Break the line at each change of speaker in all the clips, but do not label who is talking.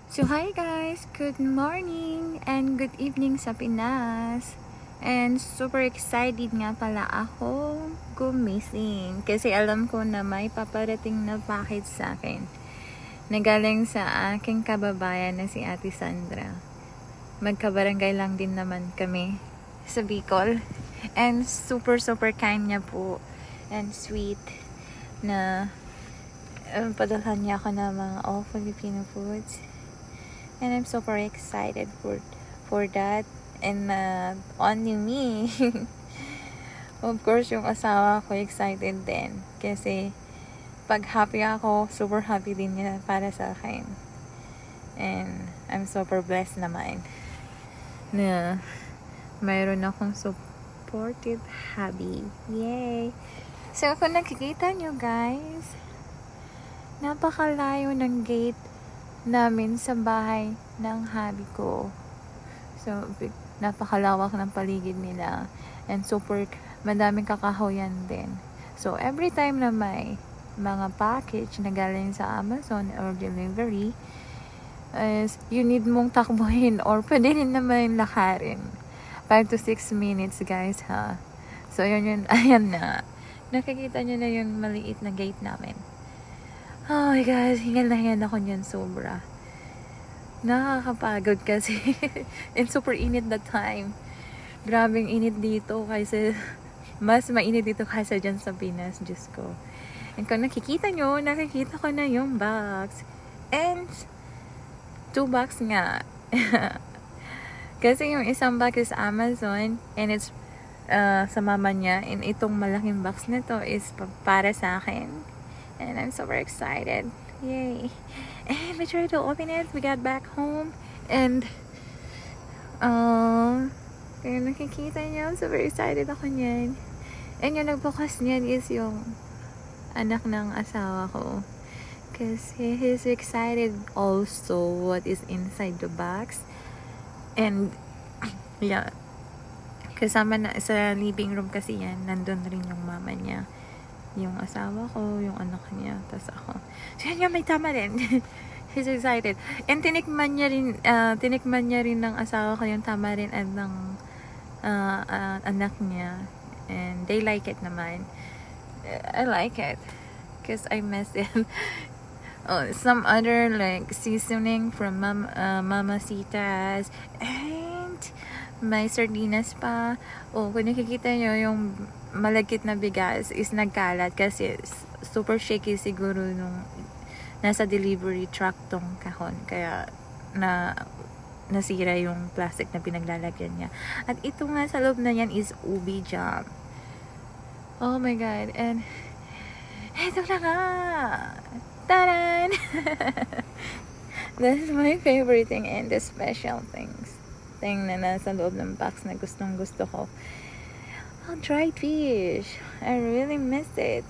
So hi guys, good morning and good evening sa Pinas. And super excited nga pala ako gumising kasi alam ko na may paparating na package sa akin. Nagaling sa aking kababayan na si Ate Sandra. Magkabarangay lang din naman kami sa Bicol. And super kind niya po and sweet na padalhan niya ako ng mga all Filipino foods. And I'm super excited for that. And only me. Of course, yung asawa ko excited din. Kasi pag happy ako, super happy din niya para sa akin. And I'm super blessed naman na mayroon akong supportive hubby. Yay! So kung nakikita nyo guys, napakalayo ng gate namin sa bahay ng hubby ko. So, napakalawak ng paligid nila. And super, madaming kakahoyan din. So, every time na may mga package na galing sa Amazon or delivery, is you need mong takbuhin or pwede rin naman lakarin. 5 to 6 minutes guys ha. So, yun, ayan na. Nakikita nyo na yung maliit na gate namin. Oh my God, hingal na hingal ako niyan sobra. Nakakapagod kasi. And super init that time. Grabing init dito kaysa, mas mainit dito kaysa dyan sa Pinas. Diyos ko. And kung nakikita nyo, nakikita ko na yung box. And 2 box nga. Kasi yung isang box is Amazon and it's sa mama niya. And itong malaking box na to is para sa akin. And I'm super excited. Yay. And we tried to open it. We got back home. And kaya nakikita niyo, I'm super excited ako niyan. And yung nagbukas niyan is yung anak ng asawa ko. Kasi he's excited also what is inside the box. And yeah. Kasama na sa living room kasi yan. Nandun rin yung mama niya. Yung asawa ko, yung anak niya, tas ako. So, yan may tama rin. He's excited. And tinikman niya rin ng asawa ko yung tama rin at ng anak niya. And they like it naman. I like it. Because I miss it. Some other like seasoning from Mamacita's. And may sardinas pa. Kung nakikita nyo yung malagkit na bigas is nagkalat kasi super shaky siguro nung nasa delivery truck tong kahon. Kaya nasira yung plastic na pinaglalagyan niya. At ito nga sa loob na yan is ubi jam. Oh my God. And ito na nga. Taran! That's my favorite thing and the special things. Na nasa loob ng box na gustong gusto ko. Dried fish. I really miss it.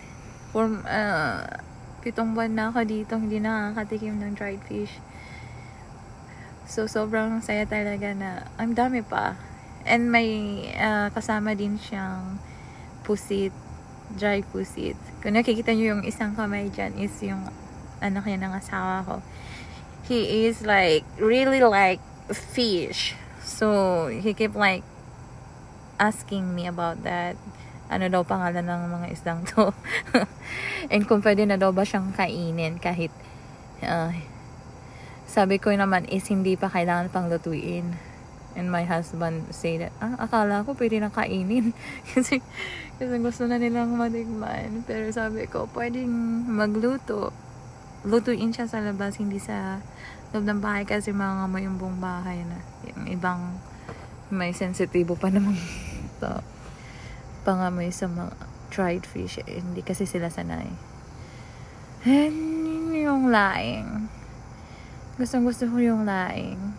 For 7 buwan na ako dito, hindi nakakatikim ng dried fish. So, sobrang saya talaga na ang dami pa. And may kasama din siyang pusit, dry pusit. Kung nakikita nyo yung isang kamay dyan is yung anak niya ng asawa ko. He is like, really like fish. So, he kept like asking me about that. Ano daw pangalan ng mga isdang to. And kung pwede na daw ba siyang kainin kahit sabi ko naman is hindi pa kailangan pang lutuin. And my husband say that, akala ko pwede na kainin. kasi gusto na nilang matikman. Pero sabi ko, pwedeng magluto. Lutuin siya sa labas, hindi sa loob ng bahay kasi mangangamoy yung buong bahay na. Yung ibang may sensitibo pa namang pangamoy sa mga dried fish. Hindi kasi sila sanay. And yung laing. Gustong gusto ko yung laing.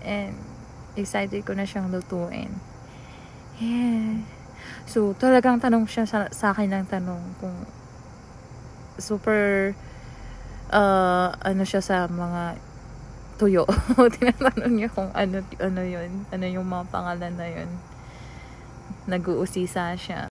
And excited ko na siyang lutuin. Yeah. So, talagang tanong siya sa akin ng tanong kung super ano siya sa mga tuyo. Tinatanong niya kung ano yun. Ano yung mga pangalan na yun. Nag-uusisa siya.